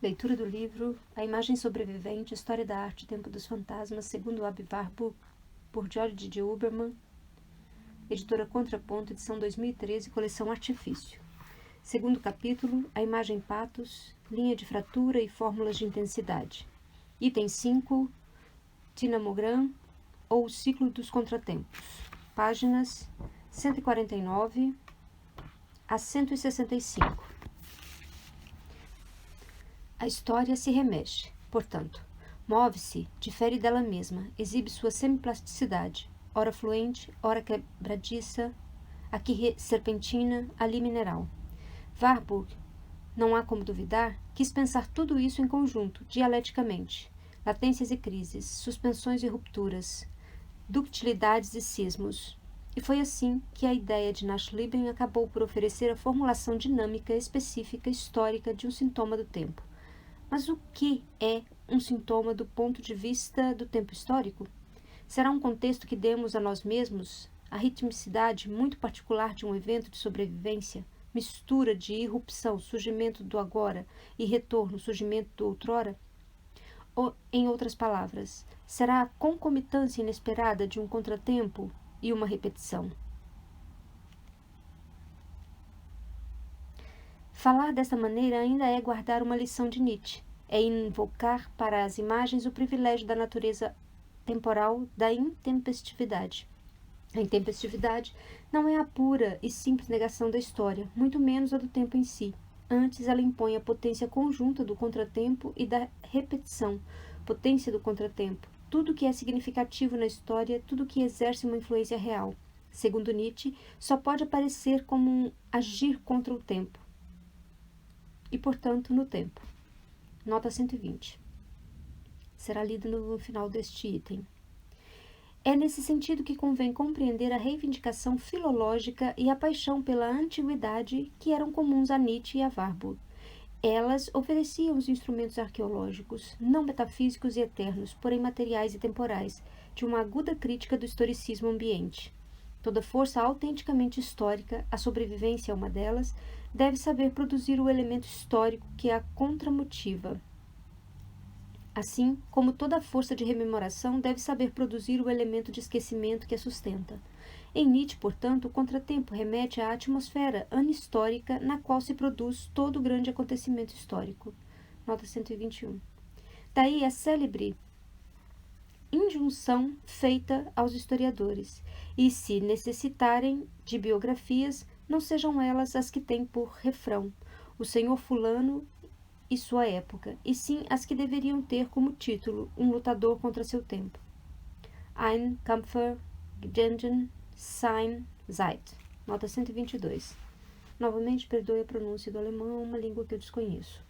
Leitura do livro A Imagem Sobrevivente, História da Arte, Tempo dos Fantasmas, segundo Ab Warburg, por George D. Huberman, editora Contraponto, edição 2013, coleção Artifício. Segundo capítulo, A Imagem Patos, Linha de Fratura e Fórmulas de Intensidade. Item 5, Tinamogran, ou Ciclo dos Contratempos. Páginas 149 a 165. A história se remexe, portanto, move-se, difere dela mesma, exibe sua semiplasticidade, ora fluente, ora quebradiça, aqui serpentina, ali mineral. Warburg, não há como duvidar, quis pensar tudo isso em conjunto, dialeticamente, latências e crises, suspensões e rupturas, ductilidades e cismos. E foi assim que a ideia de Nachleben acabou por oferecer a formulação dinâmica específica histórica de um sintoma do tempo. Mas o que é um sintoma do ponto de vista do tempo histórico? Será um contexto que demos a nós mesmos, a ritmicidade muito particular de um evento de sobrevivência, mistura de irrupção, surgimento do agora e retorno, surgimento do outrora? Ou, em outras palavras, será a concomitância inesperada de um contratempo e uma repetição? Falar dessa maneira ainda é guardar uma lição de Nietzsche, é invocar para as imagens o privilégio da natureza temporal da intempestividade. A intempestividade não é a pura e simples negação da história, muito menos a do tempo em si. Antes, ela impõe a potência conjunta do contratempo e da repetição, potência do contratempo, tudo que é significativo na história, tudo que exerce uma influência real. Segundo Nietzsche, só pode aparecer como um agir contra o tempo, e, portanto, no tempo. Nota 120. Será lido no final deste item. É nesse sentido que convém compreender a reivindicação filológica e a paixão pela antiguidade que eram comuns a Nietzsche e a Warburg. Elas ofereciam os instrumentos arqueológicos, não metafísicos e eternos, porém materiais e temporais, de uma aguda crítica do historicismo ambiente. Toda força autenticamente histórica, a sobrevivência é uma delas, deve saber produzir o elemento histórico que a contramotiva. Assim como toda força de rememoração deve saber produzir o elemento de esquecimento que a sustenta. Em Nietzsche, portanto, o contratempo remete à atmosfera anistórica na qual se produz todo o grande acontecimento histórico. Nota 121. Daí a célebre injunção feita aos historiadores, e se necessitarem de biografias, não sejam elas as que têm por refrão o senhor fulano e sua época, e sim as que deveriam ter como título um lutador contra seu tempo. Ein Kampfer gegen seine Zeit. Nota 122. Novamente, perdoe a pronúncia do alemão, uma língua que eu desconheço.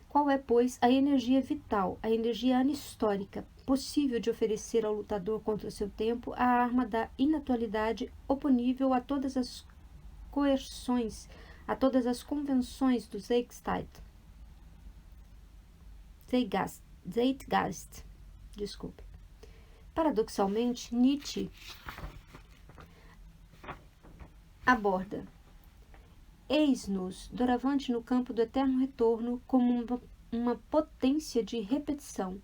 Qual é, pois, a energia vital, a energia anistórica, possível de oferecer ao lutador contra seu tempo a arma da inatualidade oponível a todas as coerções, a todas as convenções do Zeitgeist. Paradoxalmente, Nietzsche aborda: eis-nos, doravante no campo do eterno retorno, como uma potência de repetição,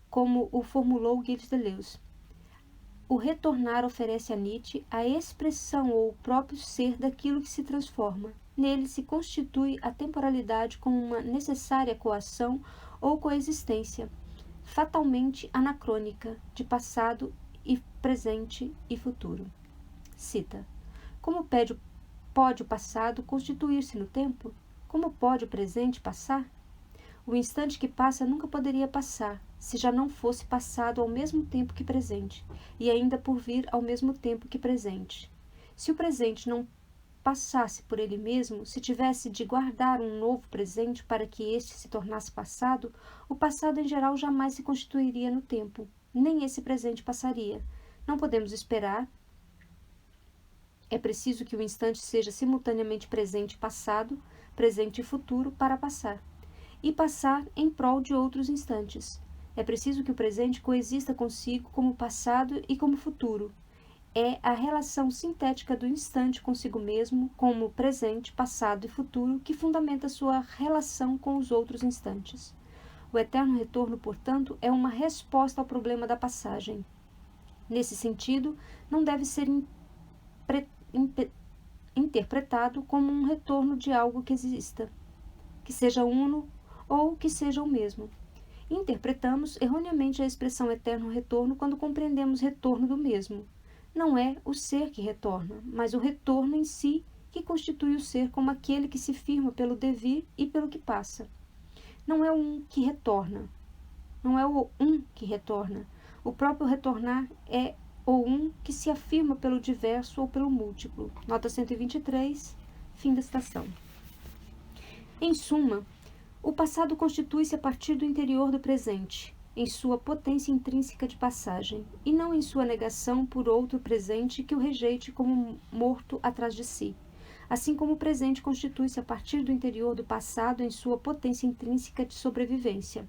como o formulou Gilles Deleuze. O retornar oferece a Nietzsche a expressão ou o próprio ser daquilo que se transforma. Nele se constitui a temporalidade como uma necessária coação ou coexistência, fatalmente anacrônica, de passado e presente e futuro. Cita: como pode o passado constituir-se no tempo? Como pode o presente passar? O instante que passa nunca poderia passar, se já não fosse passado ao mesmo tempo que presente, e ainda por vir ao mesmo tempo que presente. Se o presente não passasse por ele mesmo, se tivesse de guardar um novo presente para que este se tornasse passado, o passado em geral jamais se constituiria no tempo, nem esse presente passaria. Não podemos esperar. É preciso que o instante seja simultaneamente presente e passado, presente e futuro para passar, e passar em prol de outros instantes. É preciso que o presente coexista consigo como passado e como futuro. é a relação sintética do instante consigo mesmo, como presente, passado e futuro, que fundamenta sua relação com os outros instantes. O eterno retorno, portanto, é uma resposta ao problema da passagem. Nesse sentido, não deve ser interpretado como um retorno de algo que exista, que seja uno ou que seja o mesmo. Interpretamos erroneamente a expressão eterno retorno quando compreendemos retorno do mesmo. Não é o ser que retorna, mas o retorno em si que constitui o ser como aquele que se firma pelo devir e pelo que passa. Não é um que retorna. Não é o um que retorna. O próprio retornar é o um que se afirma pelo diverso ou pelo múltiplo. Nota 123, fim da citação. Em suma, o passado constitui-se a partir do interior do presente, em sua potência intrínseca de passagem, e não em sua negação por outro presente que o rejeite como morto atrás de si. Assim como o presente constitui-se a partir do interior do passado em sua potência intrínseca de sobrevivência.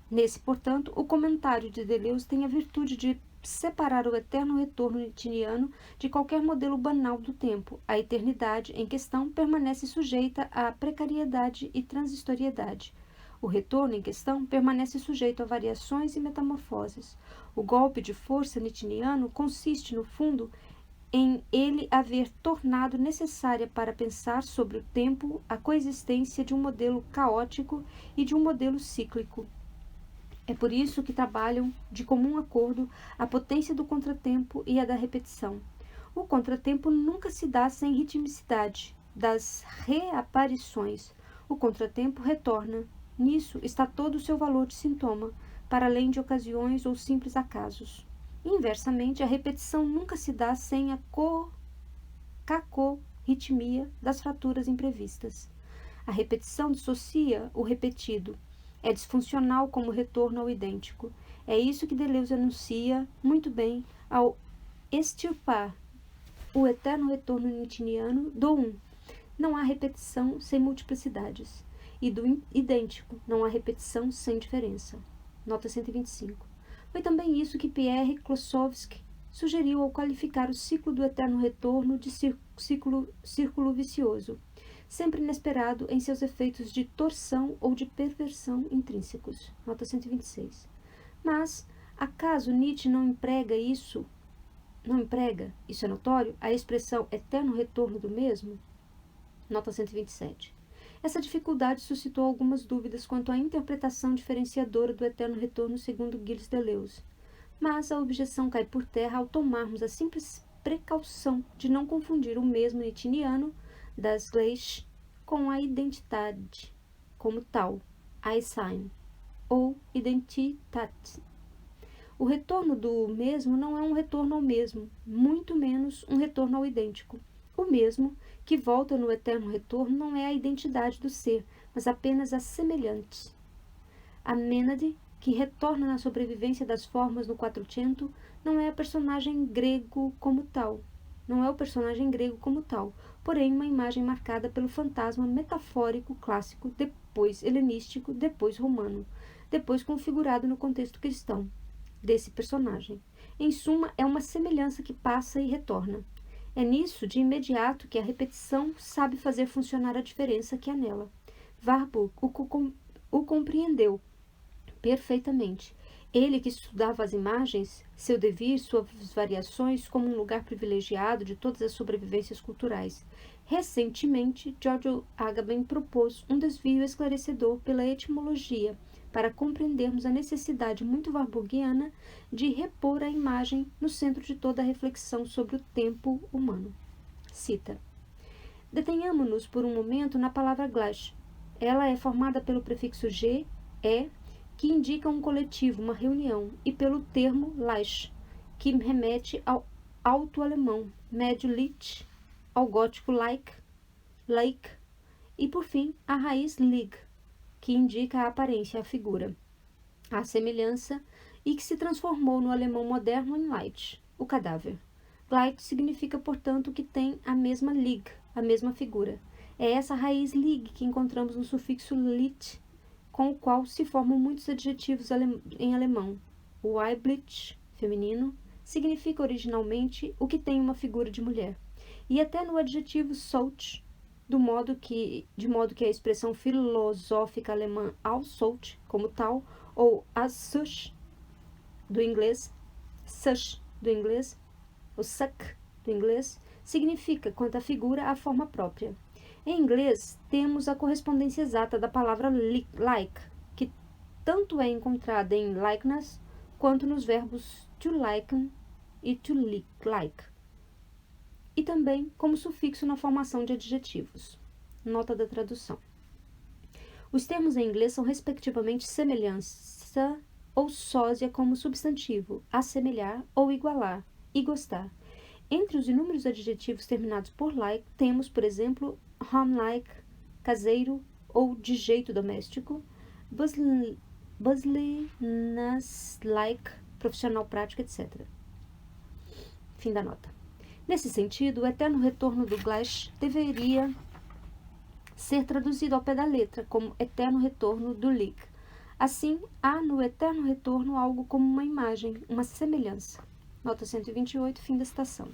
Nesse, portanto, o comentário de Deleuze tem a virtude de separar o eterno retorno newtoniano de qualquer modelo banal do tempo. A eternidade em questão permanece sujeita à precariedade e transitoriedade. O retorno em questão permanece sujeito a variações e metamorfoses. O golpe de força newtoniano consiste, no fundo, em ele haver tornado necessária para pensar sobre o tempo a coexistência de um modelo caótico e de um modelo cíclico. É por isso que trabalham de comum acordo a potência do contratempo e a da repetição. O contratempo nunca se dá sem ritmicidade das reaparições. O contratempo retorna. Nisso está todo o seu valor de sintoma, para além de ocasiões ou simples acasos. Inversamente, a repetição nunca se dá sem a cacorritmia das fraturas imprevistas. A repetição dissocia o repetido. É disfuncional como retorno ao idêntico. É isso que Deleuze anuncia muito bem ao extirpar o eterno retorno newtoniano do um. Não há repetição sem multiplicidades. E do idêntico, não há repetição sem diferença. Nota 125. Foi também isso que Pierre Klossowski sugeriu ao qualificar o ciclo do eterno retorno de círculo vicioso, sempre inesperado em seus efeitos de torção ou de perversão intrínsecos. Nota 126. Mas, acaso Nietzsche não emprega, isso é notório, a expressão eterno retorno do mesmo? Nota 127. Essa dificuldade suscitou algumas dúvidas quanto à interpretação diferenciadora do eterno retorno segundo Gilles Deleuze. Mas a objeção cai por terra ao tomarmos a simples precaução de não confundir o mesmo nietzscheano das Gleich com a identidade como tal, Einsein, ou Identität. O retorno do mesmo não é um retorno ao mesmo, muito menos um retorno ao idêntico. O mesmo, que volta no eterno retorno, não é a identidade do ser, mas apenas a semelhante. A Mênade, que retorna na sobrevivência das formas no Quattrocento, não é o personagem grego como tal, porém uma imagem marcada pelo fantasma metafórico clássico, depois helenístico, depois romano, depois configurado no contexto cristão, desse personagem. Em suma, é uma semelhança que passa e retorna. É nisso, de imediato, que a repetição sabe fazer funcionar a diferença que há nela. Warburg o compreendeu perfeitamente. Ele que estudava as imagens, seu devir, suas variações, como um lugar privilegiado de todas as sobrevivências culturais. Recentemente, Giorgio Agamben propôs um desvio esclarecedor pela etimologia, para compreendermos a necessidade muito warburgiana de repor a imagem no centro de toda a reflexão sobre o tempo humano. Cita: detenhamo-nos por um momento na palavra gleich. Ela é formada pelo prefixo G, E, que indica um coletivo, uma reunião, e pelo termo Leich, que remete ao alto-alemão, médio Lich, ao gótico Leich, e por fim a raiz Lig, que indica a aparência, a figura, a semelhança, e que se transformou no alemão moderno em Leich, o cadáver. Leich significa, portanto, que tem a mesma Lig, a mesma figura. É essa raiz Lig que encontramos no sufixo Lit, com o qual se formam muitos adjetivos em alemão. O Weiblich, feminino, significa originalmente o que tem uma figura de mulher. E até no adjetivo solch, de modo que a expressão filosófica alemã aussolch, como tal, ou as such, do inglês, such, do inglês, o suck, do inglês, significa, quanto à figura, a forma própria. Em inglês, temos a correspondência exata da palavra like, que tanto é encontrada em likeness, quanto nos verbos to liken e to like, e também como sufixo na formação de adjetivos. Nota da tradução. Os termos em inglês são respectivamente semelhança ou sósia como substantivo, assemelhar ou igualar, e gostar. Entre os inúmeros adjetivos terminados por like, temos, por exemplo, homelike, caseiro ou de jeito doméstico, business-like, profissional prático, etc. Fim da nota. Nesse sentido, o eterno retorno do Gleich deveria ser traduzido ao pé da letra como eterno retorno do Lik. Assim, há no eterno retorno algo como uma imagem, uma semelhança. Nota 128, fim da citação.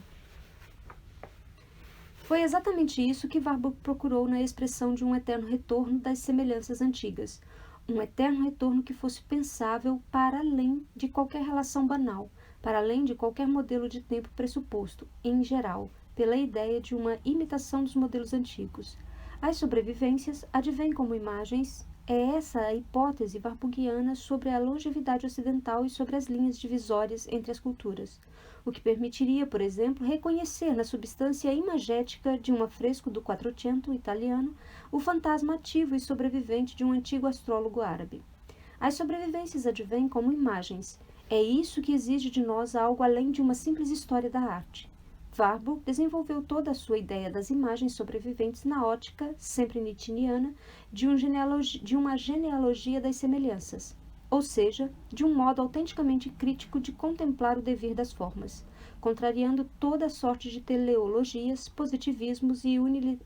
Foi exatamente isso que Warburg procurou na expressão de um eterno retorno das semelhanças antigas. Um eterno retorno que fosse pensável para além de qualquer relação banal, para além de qualquer modelo de tempo pressuposto, em geral, pela ideia de uma imitação dos modelos antigos. As sobrevivências advêm como imagens. É essa a hipótese warburgiana sobre a longevidade ocidental e sobre as linhas divisórias entre as culturas, o que permitiria, por exemplo, reconhecer na substância imagética de um afresco do Quattrocento italiano o fantasma ativo e sobrevivente de um antigo astrólogo árabe. As sobrevivências advêm como imagens. É isso que exige de nós algo além de uma simples história da arte. Warburg desenvolveu toda a sua ideia das imagens sobreviventes na ótica, sempre nietzscheana, de uma genealogia das semelhanças, ou seja, de um modo autenticamente crítico de contemplar o devir das formas, contrariando toda a sorte de teleologias, positivismos e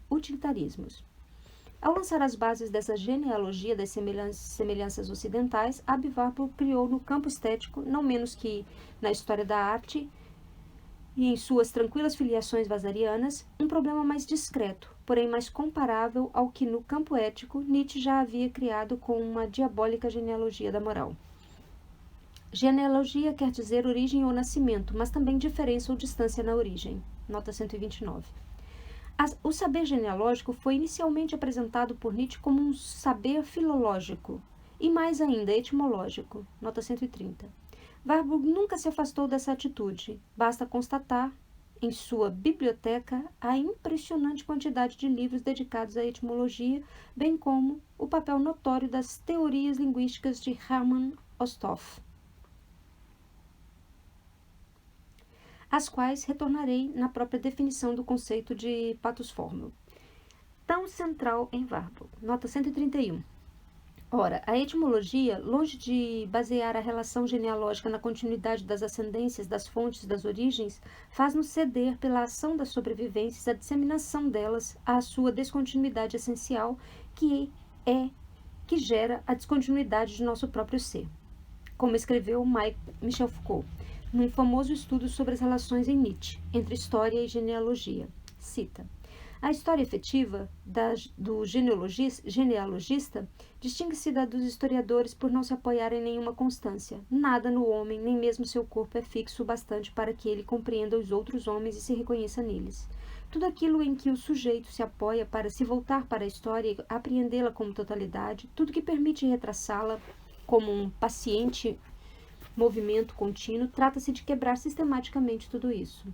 utilitarismos. Ao lançar as bases dessa genealogia das semelhanças ocidentais, Aby Warburg criou no campo estético, não menos que na história da arte, e em suas tranquilas filiações vasarianas, um problema mais discreto, porém mais comparável ao que no campo ético Nietzsche já havia criado com uma diabólica genealogia da moral. Genealogia quer dizer origem ou nascimento, mas também diferença ou distância na origem. Nota 129. O saber genealógico foi inicialmente apresentado por Nietzsche como um saber filológico, e mais ainda etimológico. Nota 130. Warburg nunca se afastou dessa atitude. Basta constatar, em sua biblioteca, a impressionante quantidade de livros dedicados à etimologia, bem como o papel notório das teorias linguísticas de Hermann Osthoff, às quais retornarei na própria definição do conceito de pathos formel, tão central em Warburg. Nota 131. Ora, a etimologia, longe de basear a relação genealógica na continuidade das ascendências, das fontes, das origens, faz-nos ceder, pela ação das sobrevivências, a disseminação delas à sua descontinuidade essencial, que gera a descontinuidade de nosso próprio ser. Como escreveu Michel Foucault, num famoso estudo sobre as relações em Nietzsche, entre história e genealogia. Cita: a história efetiva do genealogista distingue-se da dos historiadores por não se apoiar em nenhuma constância. Nada no homem, nem mesmo seu corpo, é fixo o bastante para que ele compreenda os outros homens e se reconheça neles. Tudo aquilo em que o sujeito se apoia para se voltar para a história e apreendê-la como totalidade, tudo que permite retraçá-la como um paciente movimento contínuo, trata-se de quebrar sistematicamente tudo isso.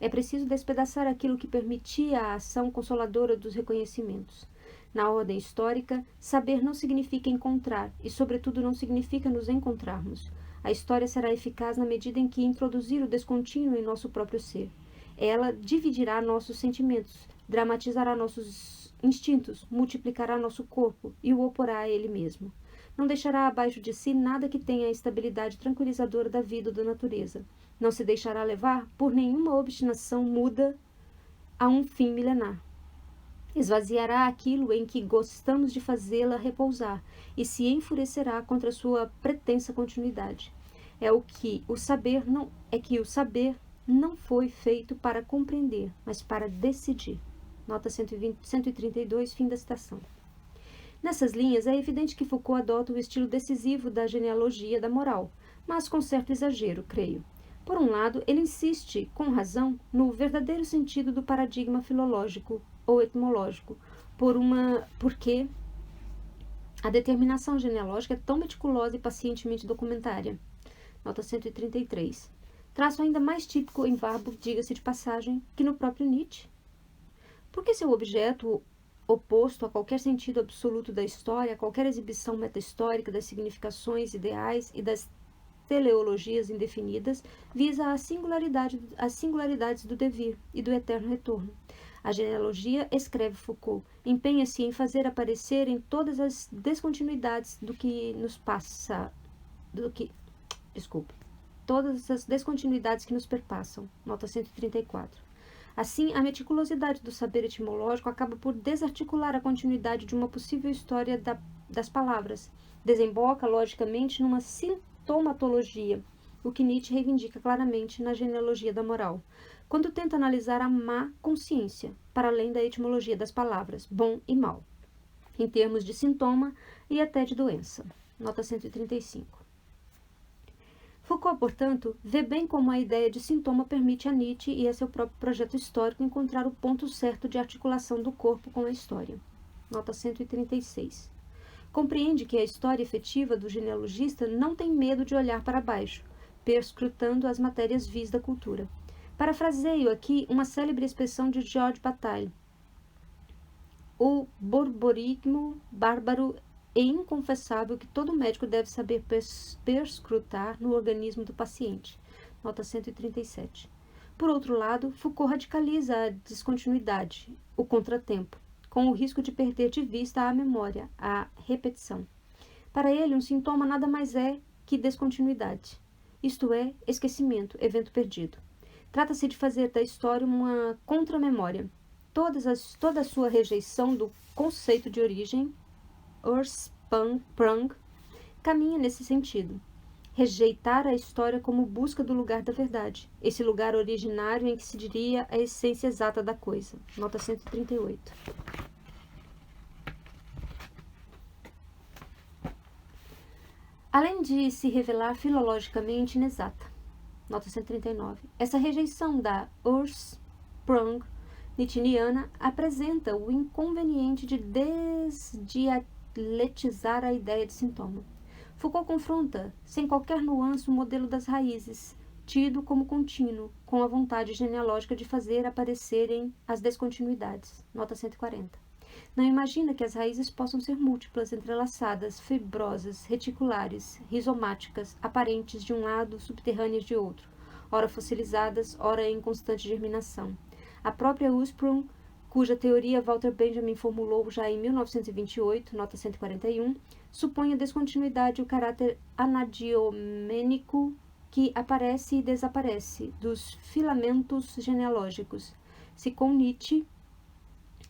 É preciso despedaçar aquilo que permitia a ação consoladora dos reconhecimentos. Na ordem histórica, saber não significa encontrar, e sobretudo não significa nos encontrarmos. A história será eficaz na medida em que introduzir o descontínuo em nosso próprio ser. Ela dividirá nossos sentimentos, dramatizará nossos instintos, multiplicará nosso corpo e o oporá a ele mesmo. Não deixará abaixo de si nada que tenha a estabilidade tranquilizadora da vida ou da natureza. Não se deixará levar por nenhuma obstinação muda a um fim milenar. Esvaziará aquilo em que gostamos de fazê-la repousar e se enfurecerá contra sua pretensa continuidade. é que o saber não foi feito para compreender, mas para decidir. Nota 132, fim da citação. Nessas linhas, é evidente que Foucault adota o estilo decisivo da genealogia da moral, mas com certo exagero, creio. Por um lado, ele insiste, com razão, no verdadeiro sentido do paradigma filológico ou etimológico, porque a determinação genealógica é tão meticulosa e pacientemente documentária. Nota 133. Traço ainda mais típico em Warburg, diga-se de passagem, que no próprio Nietzsche. Porque seu objeto, oposto a qualquer sentido absoluto da história, a qualquer exibição meta-histórica das significações ideais e das teleologias indefinidas, visa as singularidades do devir e do eterno retorno. A genealogia, escreve Foucault, empenha-se em fazer aparecer em todas as descontinuidades todas as descontinuidades que nos perpassam. Nota 134. Assim, a meticulosidade do saber etimológico acaba por desarticular a continuidade de uma possível história das palavras. Desemboca, logicamente, numa sintomatologia, o que Nietzsche reivindica claramente na genealogia da moral, quando tenta analisar a má consciência, para além da etimologia das palavras, bom e mal, em termos de sintoma e até de doença. Nota 135. Foucault, portanto, vê bem como a ideia de sintoma permite a Nietzsche e a seu próprio projeto histórico encontrar o ponto certo de articulação do corpo com a história. Nota 136. Compreende que a história efetiva do genealogista não tem medo de olhar para baixo, perscrutando as matérias vis da cultura. Parafraseio aqui uma célebre expressão de Georges Bataille. O borborismo bárbaro e inconfessável que todo médico deve saber perscrutar no organismo do paciente. Nota 137. Por outro lado, Foucault radicaliza a descontinuidade, o contratempo, com o risco de perder de vista a memória, a repetição. Para ele, um sintoma nada mais é que descontinuidade, isto é, esquecimento, evento perdido. Trata-se de fazer da história uma contramemória. Toda a sua rejeição do conceito de origem, Ursprung, caminha nesse sentido. Rejeitar a história como busca do lugar da verdade, esse lugar originário em que se diria a essência exata da coisa. Nota 138. Além de se revelar filologicamente inexata. Nota 139. Essa rejeição da Ursprung nietzscheana apresenta o inconveniente de desdialetizar a ideia de sintoma. Foucault confronta, sem qualquer nuance, o modelo das raízes, tido como contínuo, com a vontade genealógica de fazer aparecerem as descontinuidades. Nota 140. Não imagina que as raízes possam ser múltiplas, entrelaçadas, fibrosas, reticulares, rizomáticas, aparentes de um lado, subterrâneas de outro, ora fossilizadas, ora em constante germinação. A própria Ursprung, cuja teoria Walter Benjamin formulou já em 1928, nota 141, supõe a descontinuidade e o caráter anadiomênico que aparece e desaparece dos filamentos genealógicos. Se com Nietzsche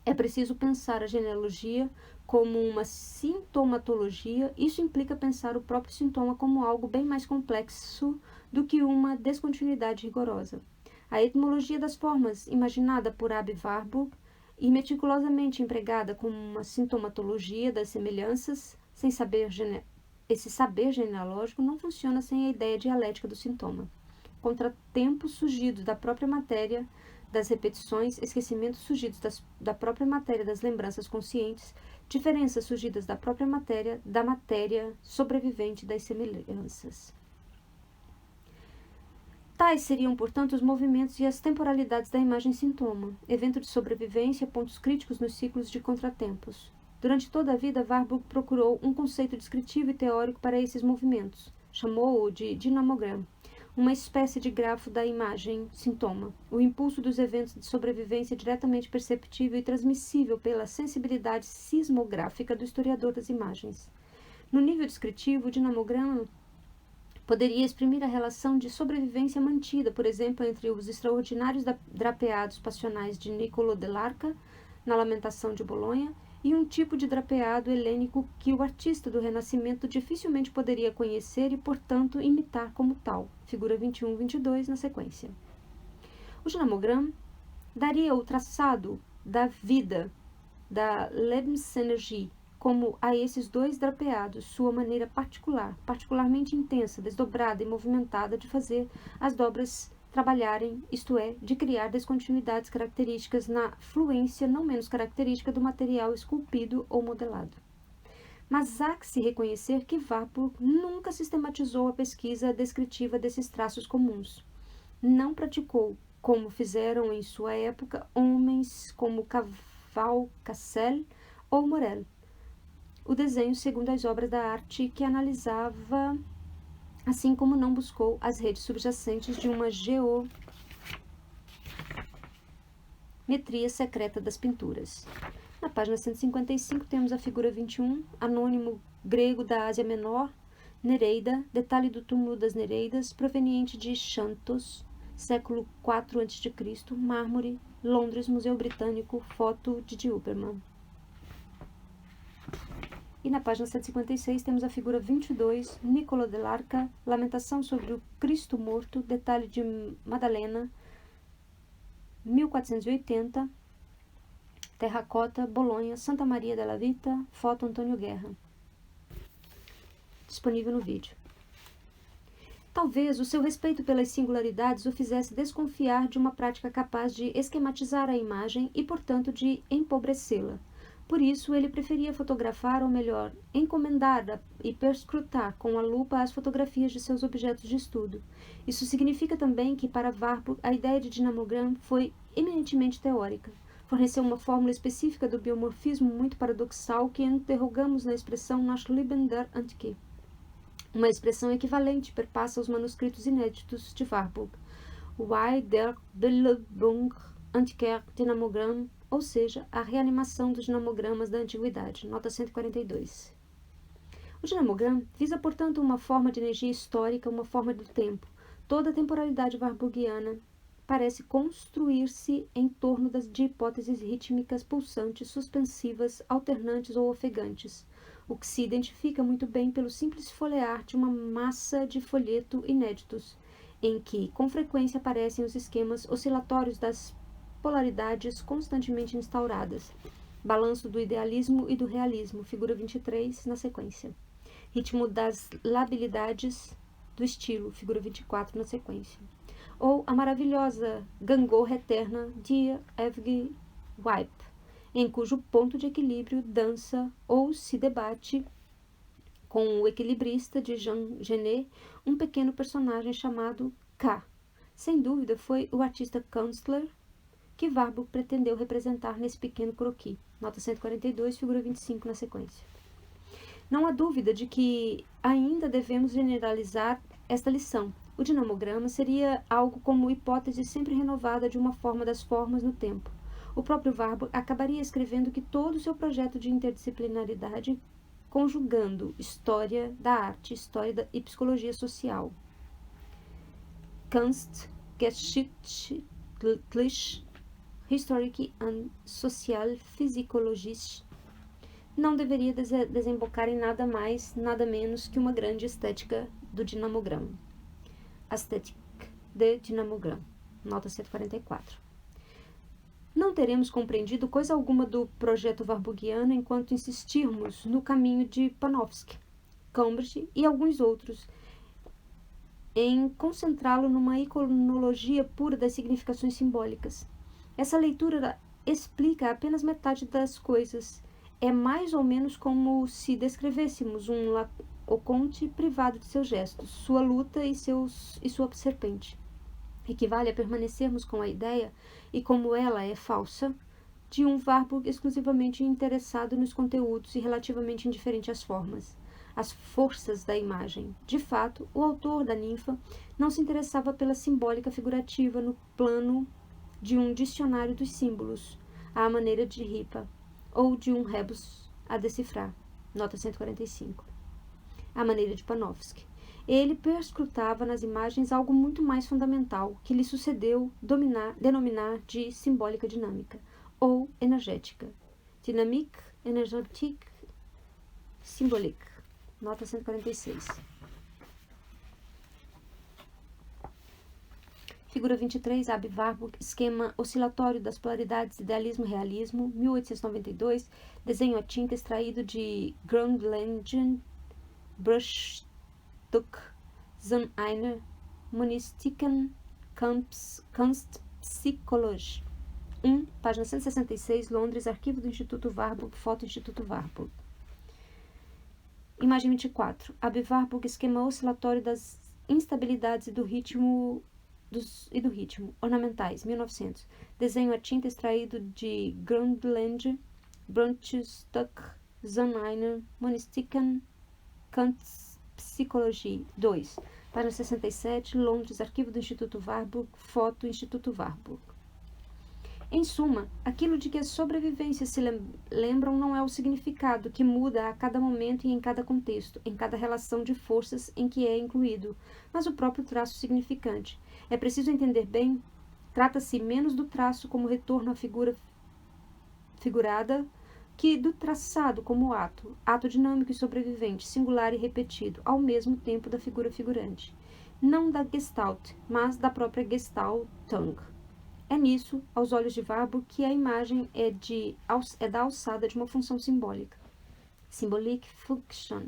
é preciso pensar a genealogia como uma sintomatologia, isso implica pensar o próprio sintoma como algo bem mais complexo do que uma descontinuidade rigorosa. A etimologia das formas, imaginada por Abbe Warburg e meticulosamente empregada como uma sintomatologia das semelhanças, esse saber genealógico não funciona sem a ideia dialética do sintoma. Contratempos surgidos da própria matéria das repetições, esquecimentos surgidos da própria matéria das lembranças conscientes, diferenças surgidas da própria matéria, da matéria sobrevivente das semelhanças. Tais seriam, portanto, os movimentos e as temporalidades da imagem sintoma, evento de sobrevivência, pontos críticos nos ciclos de contratempos. Durante toda a vida, Warburg procurou um conceito descritivo e teórico para esses movimentos. Chamou-o de dinamogram, uma espécie de grafo da imagem sintoma, o impulso dos eventos de sobrevivência diretamente perceptível e transmissível pela sensibilidade sismográfica do historiador das imagens. No nível descritivo, o dinamograma poderia exprimir a relação de sobrevivência mantida, por exemplo, entre os extraordinários drapeados passionais de Niccolò dell'Arca, na Lamentação de Bolonha, e um tipo de drapeado helênico que o artista do Renascimento dificilmente poderia conhecer e, portanto, imitar como tal. Figura 21 e 22 na sequência. O Gnomogram daria o traçado da vida, da Lebensenergie, como a esses dois drapeados, sua maneira particular, particularmente intensa, desdobrada e movimentada de fazer as dobras trabalharem, isto é, de criar descontinuidades características na fluência não menos característica do material esculpido ou modelado. Mas há que se reconhecer que Warburg nunca sistematizou a pesquisa descritiva desses traços comuns. Não praticou, como fizeram em sua época homens como Cassel ou Morel, o desenho segundo as obras da arte que analisava, assim como não buscou as redes subjacentes de uma geometria secreta das pinturas. Na página 155 temos a figura 21, anônimo grego da Ásia Menor, Nereida, detalhe do túmulo das Nereidas, proveniente de Xanthos, século IV a.C., mármore, Londres, Museu Britânico, foto de Huberman. E na página 156 temos a figura 22, Niccolò dell'Arca, lamentação sobre o Cristo morto, detalhe de Madalena, 1480, terracota, Bolonha, Santa Maria della Vita, foto Antônio Guerra. Disponível no vídeo. Talvez o seu respeito pelas singularidades o fizesse desconfiar de uma prática capaz de esquematizar a imagem e, portanto, de empobrecê-la. Por isso, ele preferia fotografar, ou melhor, encomendar e perscrutar com a lupa as fotografias de seus objetos de estudo. Isso significa também que, para Warburg, a ideia de dinamogram foi eminentemente teórica. Forneceu uma fórmula específica do biomorfismo muito paradoxal que interrogamos na expressão nach Leben der Antike. Uma expressão equivalente perpassa os manuscritos inéditos de Warburg. Why der Belebung Antiker Dinamogramm, ou seja, a reanimação dos dinamogramas da antiguidade, nota 142. O dinamogram visa, portanto, uma forma de energia histórica, uma forma do tempo. Toda a temporalidade warburgiana parece construir-se em torno de hipóteses rítmicas pulsantes, suspensivas, alternantes ou ofegantes, o que se identifica muito bem pelo simples folhear de uma massa de folheto inéditos, em que, com frequência, aparecem os esquemas oscilatórios das polaridades constantemente instauradas. Balanço do idealismo e do realismo, figura 23, na sequência. Ritmo das labilidades do estilo, figura 24, na sequência. Ou a maravilhosa gangorra eterna de Evge Wipe, em cujo ponto de equilíbrio dança ou se debate com o equilibrista de Jean Genet um pequeno personagem chamado K. Sem dúvida, foi o artista Künstler que Warburg pretendeu representar nesse pequeno croquis. Nota 142, figura 25 na sequência. Não há dúvida de que ainda devemos generalizar esta lição. O dinamograma seria algo como hipótese sempre renovada de uma forma das formas no tempo. O próprio Warburg acabaria escrevendo que todo o seu projeto de interdisciplinaridade, conjugando história da arte, história e psicologia social. Kunst, Geschichtlich, Historique und Sozialphysikologisch, não deveria desembocar em nada mais, nada menos que uma grande estética do dinamograma. Aesthetic de Dinamogram, nota 144. Não teremos compreendido coisa alguma do projeto warburgiano enquanto insistirmos no caminho de Panofsky, Cambridge e alguns outros, em concentrá-lo numa iconologia pura das significações simbólicas. Essa leitura explica apenas metade das coisas. É mais ou menos como se descrevêssemos um Laocoonte privado de seus gestos, sua luta e sua serpente. Equivale a permanecermos com a ideia, e como ela é falsa, de um Warburg exclusivamente interessado nos conteúdos e relativamente indiferente às formas, às forças da imagem. De fato, o autor da ninfa não se interessava pela simbólica figurativa no plano de um dicionário dos símbolos, à maneira de Ripa, ou de um rebus a decifrar, nota 145, à maneira de Panofsky. Ele perscrutava nas imagens algo muito mais fundamental, que lhe sucedeu denominar de simbólica dinâmica, ou energética. Dynamique énergétique symbolique. Nota 146. Figura 23, Aby Warburg, esquema oscilatório das polaridades idealismo-realismo, 1892, desenho a tinta extraído de Grundlegend, Bruchstück, von einer monistischen Kunstpsychologie. 1, página 166, Londres, arquivo do Instituto Warburg, foto Instituto Warburg. Imagem 24, Aby Warburg, esquema oscilatório das instabilidades e do ritmo ornamentais, 1900. Desenho a tinta extraído de Grundlegend, Bruchstück, von einer monistischen Kunstpsychologie. 2, página 67, Londres, arquivo do Instituto Warburg, foto Instituto Warburg. Em suma, aquilo de que as sobrevivências se lembram não é o significado, que muda a cada momento e em cada contexto, em cada relação de forças em que é incluído, mas o próprio traço significante. É preciso entender bem, trata-se menos do traço como retorno à figura figurada que do traçado como ato dinâmico e sobrevivente, singular e repetido, ao mesmo tempo da figura figurante. Não da Gestalt, mas da própria Gestaltung. É nisso, aos olhos de Warburg, que a imagem é da alçada de uma função simbólica. Symbolic Function.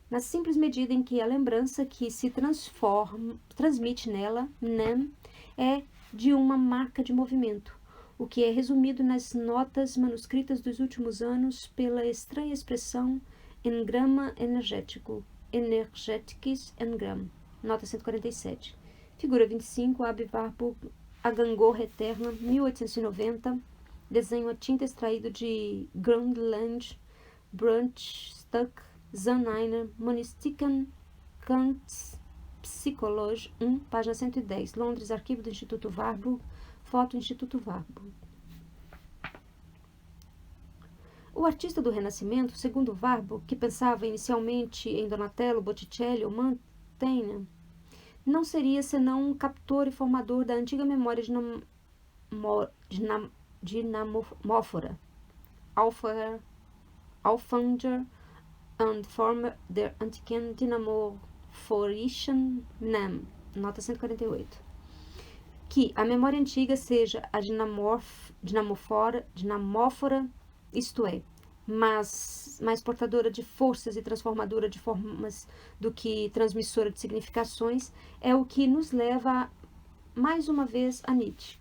Na simples medida em que a lembrança que se transmite nela, é de uma marca de movimento, o que é resumido nas notas manuscritas dos últimos anos pela estranha expressão engrama energético, energeticus engram, nota 147. Figura 25, Aby Warburg, A Gangorra Eterna, 1890, desenho a tinta extraído de Grundlegend, Bruchstück, von einer monistischen Kunstpsychologie, 1, página 110, Londres, arquivo do Instituto Warburg, foto Instituto Warburg. O artista do Renascimento, segundo Warburg, que pensava inicialmente em Donatello, Botticelli ou Mantegna, não seria senão um captor e formador da antiga memória dinamófora, Auffanger and Former der Antiken Dynamorphorischen NAM, nota 148. Que a memória antiga seja a dinamófora, isto é, mais portadora de forças e transformadora de formas do que transmissora de significações, é o que nos leva mais uma vez a Nietzsche.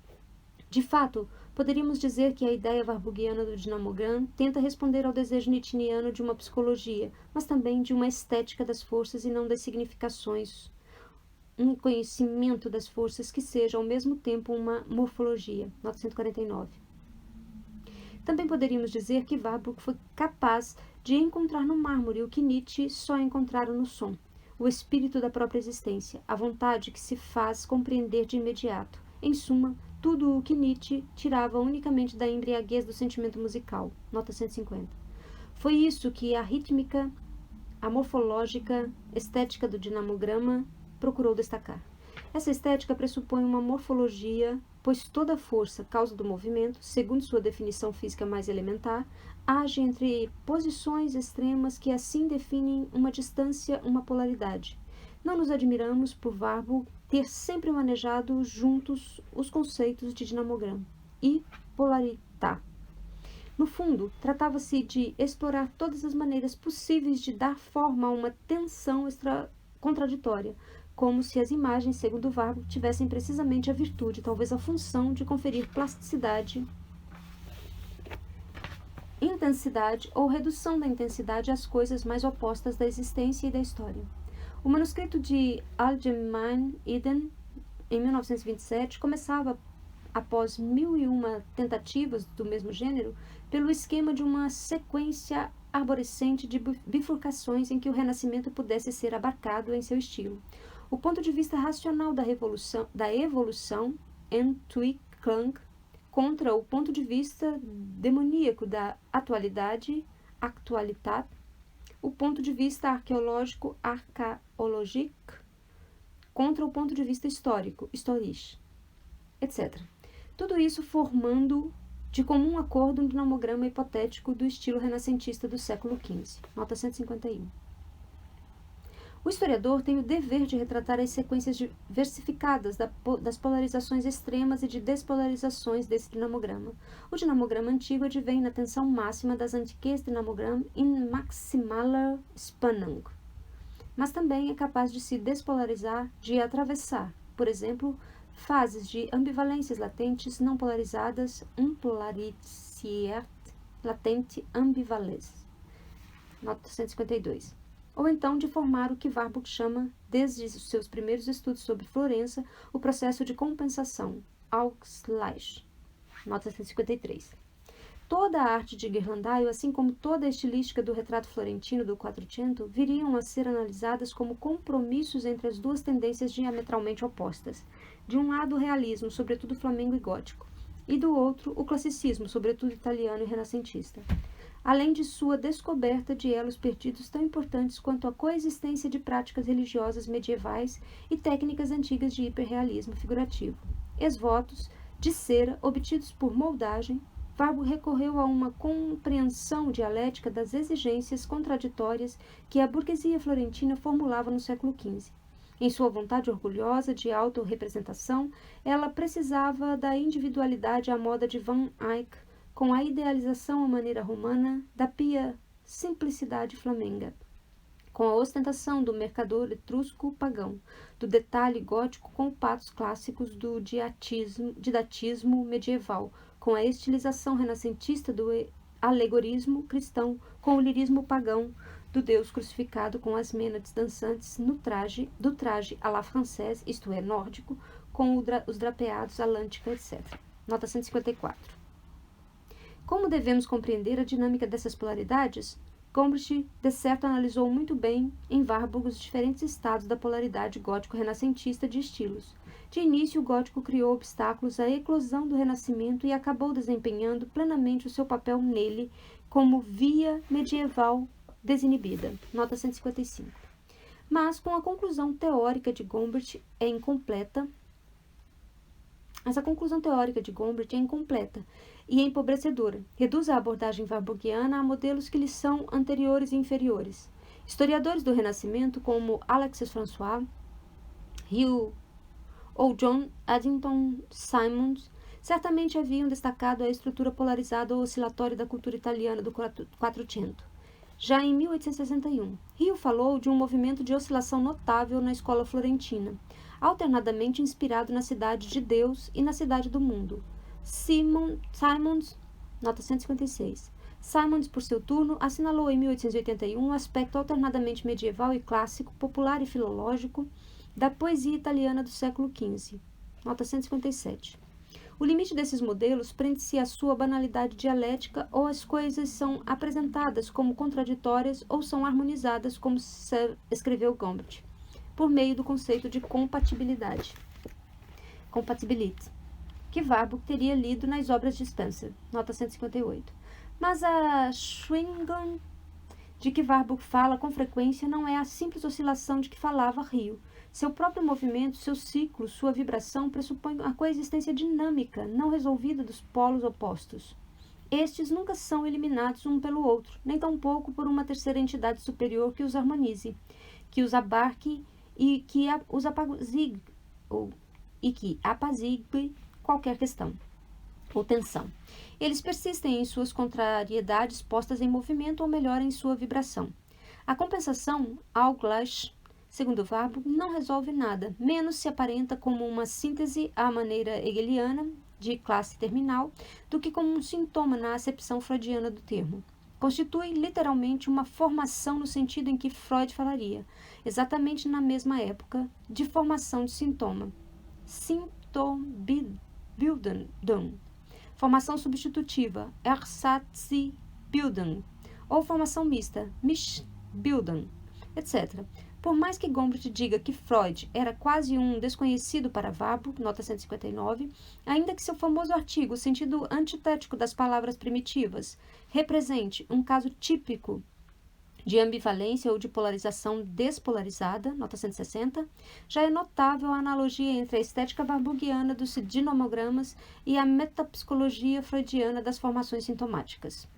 De fato, poderíamos dizer que a ideia warburgiana do dinamogram tenta responder ao desejo nietzschiano de uma psicologia, mas também de uma estética das forças e não das significações, um conhecimento das forças que seja ao mesmo tempo uma morfologia, nota 149. Também poderíamos dizer que Warburg foi capaz de encontrar no mármore o que Nietzsche só encontrara no som, o espírito da própria existência, a vontade que se faz compreender de imediato. Em suma, tudo o que Nietzsche tirava unicamente da embriaguez do sentimento musical, nota 150. Foi isso que a rítmica, a morfológica, estética do dinamograma procurou destacar. Essa estética pressupõe uma morfologia, pois toda força, causa do movimento, segundo sua definição física mais elementar, age entre posições extremas que assim definem uma distância, uma polaridade. Não nos admiramos por Warburg ter sempre manejado juntos os conceitos de dinamograma e polarità. No fundo, tratava-se de explorar todas as maneiras possíveis de dar forma a uma tensão contraditória, como se as imagens, segundo Warburg, tivessem precisamente a virtude, talvez a função, de conferir plasticidade, intensidade ou redução da intensidade às coisas mais opostas da existência e da história. O manuscrito de Allgemeine Ideen, em 1927, começava, após 1001 tentativas do mesmo gênero, pelo esquema de uma sequência arborescente de bifurcações em que o Renascimento pudesse ser abarcado em seu estilo. O ponto de vista racional da evolução, Entwicklung, contra o ponto de vista demoníaco da atualidade, Aktualität, o ponto de vista arqueológico, Archäologik, contra o ponto de vista histórico, Historisch, etc. Tudo isso formando de comum acordo, um dinamograma hipotético do estilo renascentista do século XV. Nota 151. O historiador tem o dever de retratar as sequências diversificadas das polarizações extremas e de despolarizações desse dinamograma. O dinamograma antigo advém na tensão máxima das antiques Dinamogramm in maximaler Spannung, mas também é capaz de se despolarizar, de atravessar, por exemplo, fases de ambivalências latentes não polarizadas, unpolarisiert latente ambivalência. Nota 152. Ou então de formar o que Warburg chama, desde os seus primeiros estudos sobre Florença, o processo de compensação, Ausgleich. Nota 153. Toda a arte de Ghirlandaio, assim como toda a estilística do retrato florentino do Quattrocento, viriam a ser analisadas como compromissos entre as duas tendências diametralmente opostas. De um lado, o realismo, sobretudo flamengo e gótico, e do outro, o classicismo, sobretudo italiano e renascentista. Além de sua descoberta de elos perdidos tão importantes quanto a coexistência de práticas religiosas medievais e técnicas antigas de hiperrealismo figurativo. Esvotos de cera obtidos por moldagem, Warburg recorreu a uma compreensão dialética das exigências contraditórias que a burguesia florentina formulava no século XV. Em sua vontade orgulhosa de autorrepresentação, ela precisava da individualidade à moda de Van Eyck, com a idealização à maneira romana da pia simplicidade flamenga, com a ostentação do mercador etrusco pagão, do detalhe gótico com patos clássicos do didatismo medieval, com a estilização renascentista do alegorismo cristão, com o lirismo pagão do Deus crucificado com as mênades dançantes do traje à la française, isto é, nórdico, com os drapeados à lântica, etc. Nota 154. Como devemos compreender a dinâmica dessas polaridades? Gombrich, de certo, analisou muito bem em Warburg os diferentes estados da polaridade gótico-renascentista de estilos. De início, o gótico criou obstáculos à eclosão do Renascimento e acabou desempenhando plenamente o seu papel nele como via medieval desinibida. Nota 155. Mas, com a conclusão teórica de Gombrich é incompleta. Essa conclusão teórica de Gombrich é incompleta e empobrecedora. Reduz a abordagem warburgiana a modelos que lhe são anteriores e inferiores. Historiadores do Renascimento, como Alexis François, Hugh ou John Addington Symonds, certamente haviam destacado a estrutura polarizada ou oscilatória da cultura italiana do Quattrocento. Já em 1861, Hugh falou de um movimento de oscilação notável na escola florentina, alternadamente inspirado na cidade de Deus e na cidade do mundo. Symonds, nota 156. Symonds, por seu turno, assinalou em 1881 o aspecto alternadamente medieval e clássico, popular e filológico da poesia italiana do século XV. Nota 157. O limite desses modelos prende-se à sua banalidade dialética, ou as coisas são apresentadas como contraditórias ou são harmonizadas, como escreveu Gombrich, por meio do conceito de compatibilidade. Compatibility, que Warburg teria lido nas obras de Spencer, nota 158. Mas a Schwingung, de que Warburg fala com frequência, não é a simples oscilação de que falava Rio. Seu próprio movimento, seu ciclo, sua vibração pressupõe a coexistência dinâmica, não resolvida dos polos opostos. Estes nunca são eliminados um pelo outro, nem tampouco por uma terceira entidade superior que os harmonize, que os abarque e que os apazigue, qualquer questão ou tensão. Eles persistem em suas contrariedades postas em movimento ou melhor em sua vibração. A compensação, Ausgleich, segundo Warburg, não resolve nada, menos se aparenta como uma síntese à maneira hegeliana, de classe terminal, do que como um sintoma na acepção freudiana do termo. Constitui literalmente uma formação no sentido em que Freud falaria, exatamente na mesma época, de formação de sintoma. Symptombildung. Formação substitutiva, Ersatzbildung, ou formação mista, Mischbildung, etc. Por mais que Gombrich diga que Freud era quase um desconhecido para Warburg, nota 159, ainda que seu famoso artigo, o sentido antitético das palavras primitivas, represente um caso típico de ambivalência ou de polarização despolarizada, nota 160, já é notável a analogia entre a estética warburgiana dos dinomogramas e a metapsicologia freudiana das formações sintomáticas.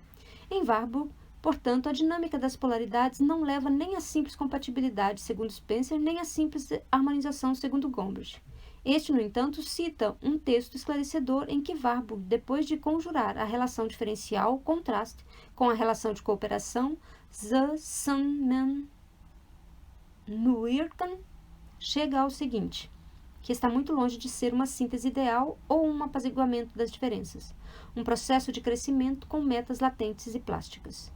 Em Warburg, portanto, a dinâmica das polaridades não leva nem à simples compatibilidade, segundo Spencer, nem à simples harmonização, segundo Gombrich. Este, no entanto, cita um texto esclarecedor em que Warburg, depois de conjurar a relação diferencial, contraste, com a relação de cooperação, Zusammenwirken, chega ao seguinte, que está muito longe de ser uma síntese ideal ou um apaziguamento das diferenças, um processo de crescimento com metas latentes e plásticas.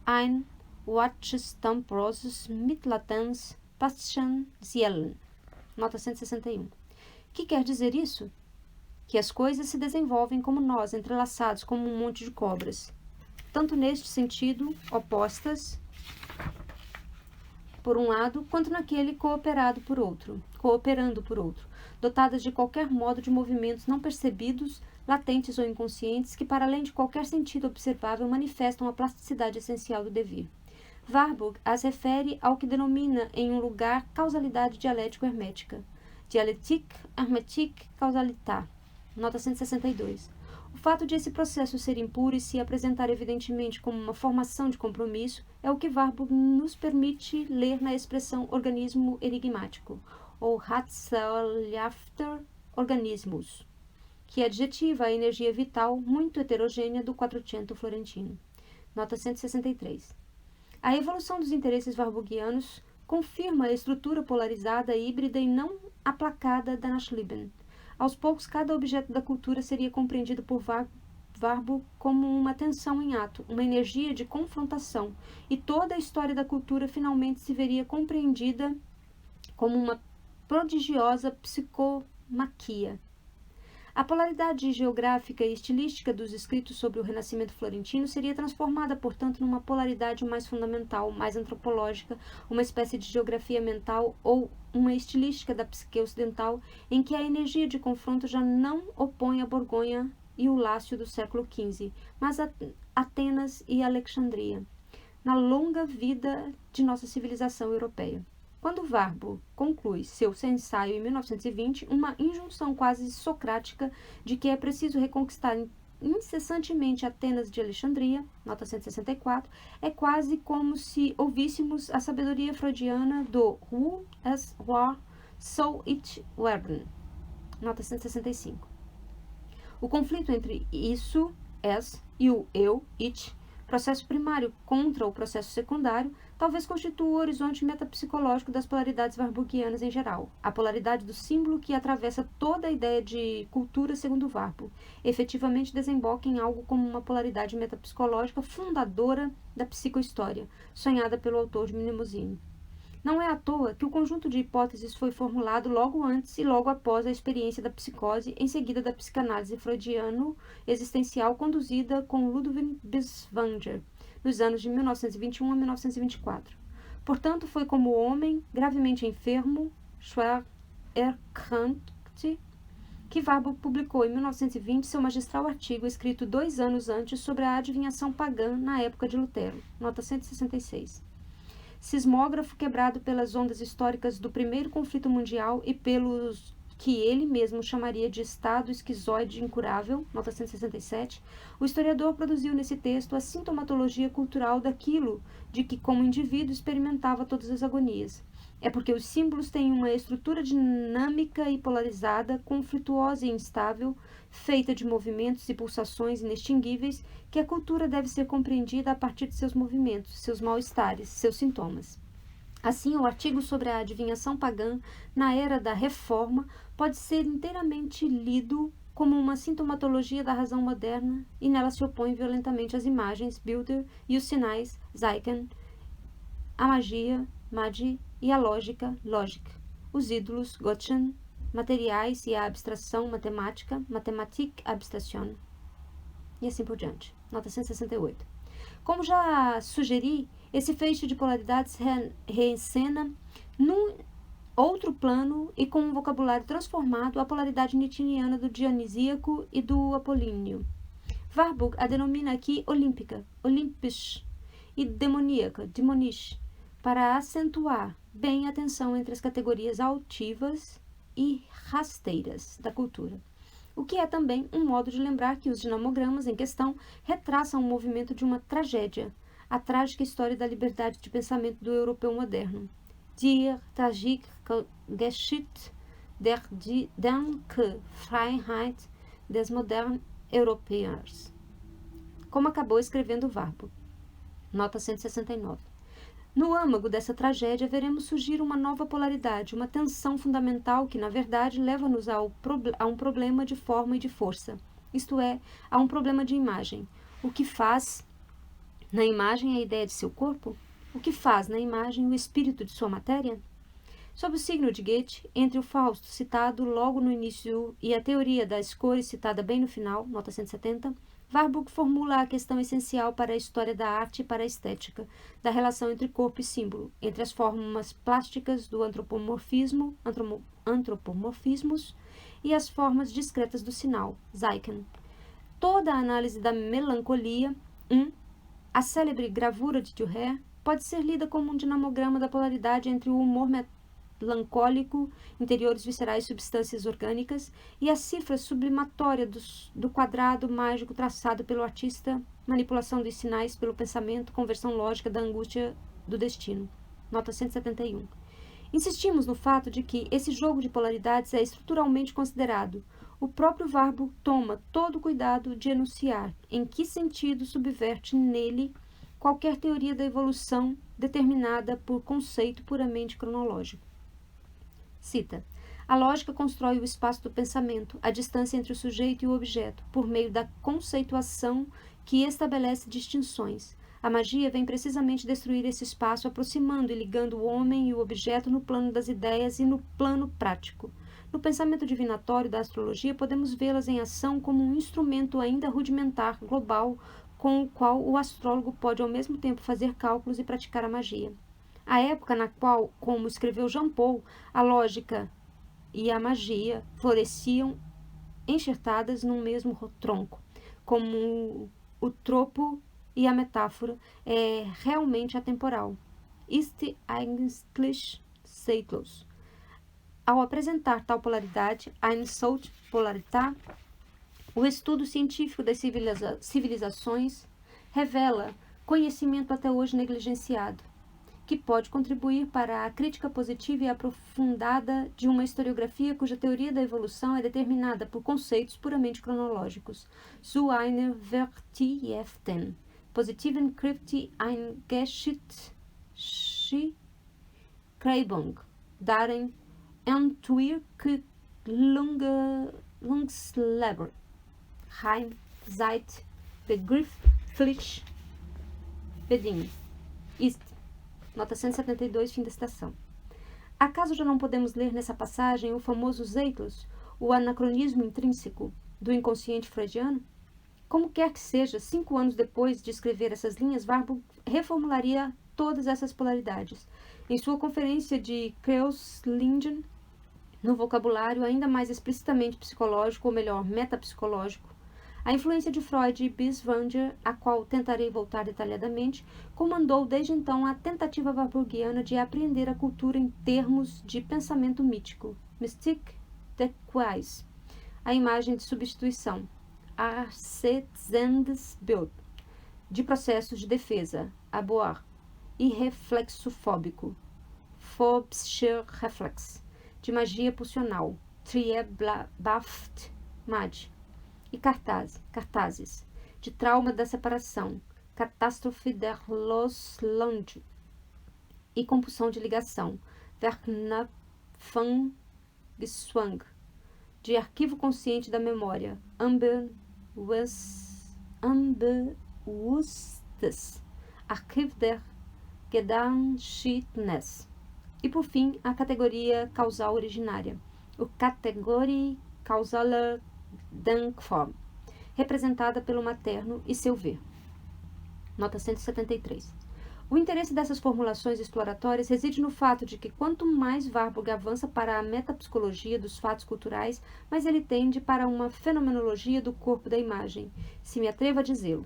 Ein Wachstumsprozess mit Latenz, Paschen, Zielen. Nota 161. Que quer dizer isso? Que as coisas se desenvolvem como nós, entrelaçados como um monte de cobras. Tanto neste sentido, opostas, por um lado, quanto naquele cooperando por outro, dotadas de qualquer modo de movimentos não percebidos, latentes ou inconscientes, que, para além de qualquer sentido observável, manifestam a plasticidade essencial do devir. Warburg as refere ao que denomina em um lugar causalidade dialético-hermética. Dialectique, hermétique, causalité. Nota 162. O fato de esse processo ser impuro e se apresentar evidentemente como uma formação de compromisso é o que Warburg nos permite ler na expressão organismo enigmático, ou Rätselhafter Organismus, que adjetiva a energia vital muito heterogênea do Quattrocento florentino. Nota 163. A evolução dos interesses warburgianos confirma a estrutura polarizada, híbrida e não aplacada da Nachleben. Aos poucos, cada objeto da cultura seria compreendido por Warburg como uma tensão em ato, uma energia de confrontação, e toda a história da cultura finalmente se veria compreendida como uma prodigiosa psicomaquia. A polaridade geográfica e estilística dos escritos sobre o Renascimento florentino seria transformada, portanto, numa polaridade mais fundamental, mais antropológica, uma espécie de geografia mental ou uma estilística da psique ocidental, em que a energia de confronto já não opõe a Borgonha e o Lácio do século XV, mas a Atenas e Alexandria, na longa vida de nossa civilização europeia. Quando Warburg conclui seu ensaio em 1920, uma injunção quase socrática de que é preciso reconquistar incessantemente Atenas de Alexandria, nota 164, é quase como se ouvíssemos a sabedoria freudiana do Ruhe es wahr, soll ich werden, nota 165. O conflito entre isso, es, e o eu, ich, processo primário contra o processo secundário, talvez constitua o horizonte metapsicológico das polaridades warburgianas em geral, a polaridade do símbolo que atravessa toda a ideia de cultura segundo Warburg, efetivamente desemboca em algo como uma polaridade metapsicológica fundadora da psicohistória, sonhada pelo autor de Mnemosyne. Não é à toa que o conjunto de hipóteses foi formulado logo antes e logo após a experiência da psicose, em seguida da psicanálise freudiano-existencial conduzida com Ludwig Binswanger, nos anos de 1921 a 1924. Portanto, foi como homem gravemente enfermo, schwer erkrankt, que Warburg publicou em 1920 seu magistral artigo escrito 2 anos antes sobre a adivinhação pagã na época de Lutero, nota 166. Sismógrafo quebrado pelas ondas históricas do primeiro conflito mundial e pelos que ele mesmo chamaria de estado esquizoide incurável, nota 167, o historiador produziu nesse texto a sintomatologia cultural daquilo de que, como indivíduo, experimentava todas as agonias. É porque os símbolos têm uma estrutura dinâmica e polarizada, conflituosa e instável, feita de movimentos e pulsações inextinguíveis, que a cultura deve ser compreendida a partir de seus movimentos, seus mal-estares, seus sintomas. Assim, o artigo sobre a adivinhação pagã na era da Reforma pode ser inteiramente lido como uma sintomatologia da razão moderna, e nela se opõem violentamente as imagens, Bilder, e os sinais, Zeichen, a magia, Magi, e a lógica, Logik, os ídolos, Gottchen, materiais e a abstração matemática, Mathematik, Abstraktion, e assim por diante. Nota 168. Como já sugeri, esse feixe de polaridades reencena num outro plano e com um vocabulário transformado a polaridade nietzscheana do dionisíaco e do apolíneo. Warburg a denomina aqui olímpica, olympisch, e demoníaca, demonisch, para acentuar bem a tensão entre as categorias altivas e rasteiras da cultura. O que é também um modo de lembrar que os dinamogramas em questão retraçam o movimento de uma tragédia, a trágica história da liberdade de pensamento do europeu moderno. Die tragische Geschichte der Denkfreiheit des modernen Europäers. Como acabou escrevendo Warburg. Nota 169. No âmago dessa tragédia, veremos surgir uma nova polaridade, uma tensão fundamental que, na verdade, leva-nos a um problema de forma e de força, isto é, a um problema de imagem. O que faz na imagem a ideia de seu corpo? O que faz na imagem o espírito de sua matéria? Sob o signo de Goethe, entre o Fausto, citado logo no início, e a teoria das cores, citada bem no final, nota 170, Warburg formula a questão essencial para a história da arte e para a estética, da relação entre corpo e símbolo, entre as formas plásticas do antropomorfismos e as formas discretas do sinal, Zeichen. Toda a análise da melancolia, a célebre gravura de Dürer, pode ser lida como um dinamograma da polaridade entre o humor melancólico, interiores viscerais e substâncias orgânicas, e a cifra sublimatória do quadrado mágico traçado pelo artista, manipulação dos sinais pelo pensamento, conversão lógica da angústia do destino. Nota 171. Insistimos no fato de que esse jogo de polaridades é estruturalmente considerado. O próprio Warburg toma todo o cuidado de enunciar em que sentido subverte nele qualquer teoria da evolução determinada por conceito puramente cronológico. Cita: a lógica constrói o espaço do pensamento, a distância entre o sujeito e o objeto, por meio da conceituação que estabelece distinções. A magia vem precisamente destruir esse espaço, aproximando e ligando o homem e o objeto no plano das ideias e no plano prático. No pensamento divinatório da astrologia, podemos vê-las em ação como um instrumento ainda rudimentar, global, com o qual o astrólogo pode ao mesmo tempo fazer cálculos e praticar a magia. A época na qual, como escreveu Jean Paul, a lógica e a floresciam enxertadas num mesmo tronco, como o tropo e a metáfora, é realmente atemporal. Ist eigentlich zeitlos. Ao apresentar tal polaridade, eine solche Polarität, o estudo científico das civilizações revela conhecimento até hoje negligenciado, que pode contribuir para a crítica positiva e aprofundada de uma historiografia cuja teoria da evolução é determinada por conceitos puramente cronológicos. Zu einer vertieften, positiven Kritik Eingeschreibung darin entwirkt Lungsleben, Heim, Zeit, begrifflich bedingt, ist. Nota 172, fim da citação. Acaso já não podemos ler nessa passagem o famoso Zeitlos, o anacronismo intrínseco do inconsciente freudiano? Como quer que seja, 5 anos depois de escrever essas linhas, Warburg reformularia todas essas polaridades. Em sua conferência de Kreuzlingen, no vocabulário ainda mais explicitamente psicológico, ou melhor, metapsicológico, a influência de Freud e Binswanger, a qual tentarei voltar detalhadamente, comandou desde então a tentativa warburgiana de apreender a cultura em termos de pensamento mítico, Mystique des Quais, a imagem de substituição, Arsetzendes-Bild, de processos de defesa, Aboir, e reflexofóbico, Phobscher Reflex, de magia pulsional, Triebhaft Mad, e cartazes, de trauma da separação, catástrofe der Loslande, e compulsão de ligação, Verknüpfungsgezwang, de arquivo consciente da memória, Unbewusstes, Archiv der Gedächtnis, e por fim a categoria causal originária, o Kategorie causaler Denkform, representada pelo materno e seu ver. Nota 173. O interesse dessas formulações exploratórias reside no fato de que quanto mais Warburg avança para a metapsicologia dos fatos culturais, mais ele tende para uma fenomenologia do corpo da imagem, se me atrevo a dizê-lo.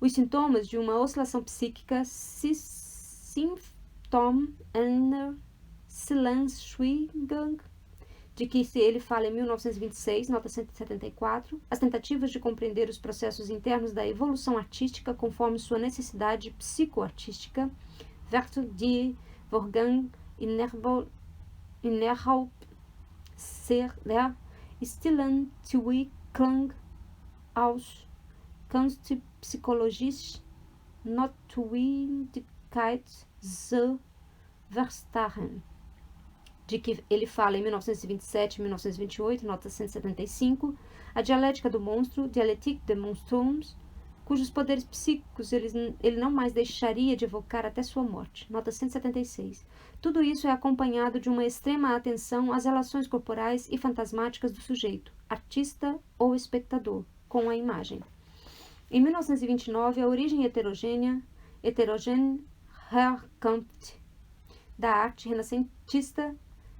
Os sintomas de uma oscilação psíquica Symptom einer Silenschwingung, de que ele fala em 1926, nota 174, as tentativas de compreender os processos internos da evolução artística conforme sua necessidade psicoartística, Werte die Vorgang innerhalb der stillen Entwicklung aus kunstpsychologischer Notwendigkeit zu verstehen, de que ele fala em 1927 e 1928, nota 175, a dialética do monstro, Dialectique des Monstrums, cujos poderes psíquicos ele não mais deixaria de evocar até sua morte, nota 176. Tudo isso é acompanhado de uma extrema atenção às relações corporais e fantasmáticas do sujeito, artista ou espectador, com a imagem. Em 1929, a origem heterogênea Herkunft da arte renascentista,